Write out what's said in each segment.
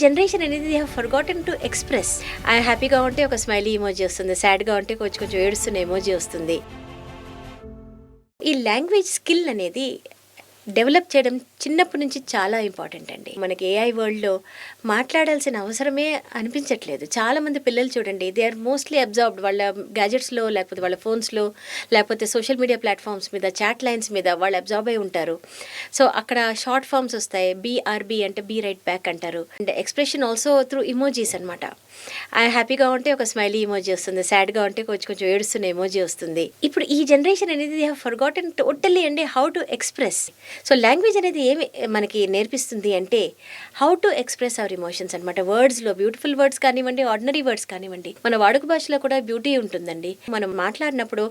Generation అనేది they have forgotten to express. హ్యాపీగా ఉంటే ఒక స్మైలీ ఎమోజీ వస్తుంది, సాడ్గా ఉంటే కొంచెం ఏడుస్తున్న ఎమోజీ వస్తుంది. ఈ లాంగ్వేజ్ స్కిల్ అనేది డెవలప్ చేయడం చిన్నప్పటి నుంచి చాలా ఇంపార్టెంట్ అండి. మనకి ఏఐ వరల్డ్లో మాట్లాడాల్సిన అవసరమే అనిపించట్లేదు. చాలామంది పిల్లలు చూడండి, దే ఆర్ మోస్ట్లీ అబ్జర్వ్డ్ వాళ్ళ గ్యాజెట్స్లో, లేకపోతే వాళ్ళ ఫోన్స్లో, లేకపోతే సోషల్ మీడియా ప్లాట్ఫామ్స్ మీద, చాట్ లైన్స్ మీద వాళ్ళు అబ్జర్వ్ అయి ఉంటారు. సో అక్కడ షార్ట్ ఫామ్స్ వస్తాయి, బీఆర్బీ అంటే బీ రైట్ బ్యాక్ అంటారు. And expression also through emojis అనమాట. హ్యాపీగా ఉంటే ఒక స్మైలీ ఎమోజీ వస్తుంది, సాడ్గా ఉంటే కొంచెం ఏడుస్తున్న ఎమోజీ వస్తుంది. ఇప్పుడు ఈ జనరేషన్ అనేది దే హావ్ ఫర్గాటన్ టోటల్లీ అండి how to express. So language అనేది ఏమి మనకి నేర్పిస్తుంది అంటే how to express our emotions అనమాట. వర్డ్స్లో బ్యూటిఫుల్ వర్డ్స్ కానివ్వండి, ఆర్డినరీ వర్డ్స్ కానివ్వండి, మన వాడుక భాషలో కూడా బ్యూటీ ఉంటుందండి. మనం మాట్లాడినప్పుడు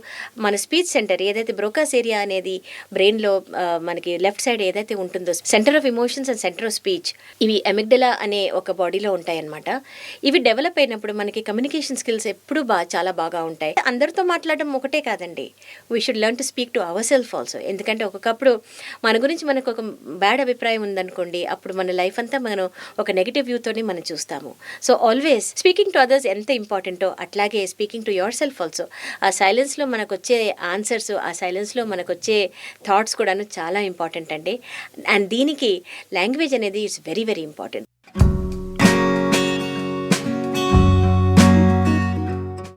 మన స్పీచ్ సెంటర్ ఏదైతే బ్రోకాస్ ఏరియా అనేది బ్రెయిన్లో మనకి లెఫ్ట్ సైడ్ ఏదైతే ఉంటుందో, centre of emotions and centre of speech, ఇవి అమిగ్డలా అనే ఒక బాడీలో ఉంటాయన్నమాట. ఇవి డెవలప్ అయినప్పుడు మనకి కమ్యూనికేషన్ స్కిల్స్ ఎప్పుడు చాలా బాగా ఉంటాయి. అందరితో మాట్లాడడం ఒకటే కాదండి, we should learn to speak to our self also. ఎందుకంటే ఒకప్పుడు మన గురించి మనకు ఒక బ్యాడ్ అభిప్రాయం ఉందనుకోండి, అప్పుడు మన లైఫ్ అంతా మనం ఒక నెగిటివ్ వ్యూతోనే మనం చూస్తాము. So always speaking to others ఎంత ఇంపార్టెంటో, అట్లాగే speaking to your self also. ఆ సైలెన్స్లో మనకు వచ్చే ఆన్సర్స్, ఆ సైలెన్స్లో మనకు వచ్చే థాట్స్ కూడాను చాలా ఇంపార్టెంట్ అండి. అండ్ దీనికి లాంగ్వేజ్ అనేది ఇట్స్ వెరీ వెరీ ఇంపార్టెంట్.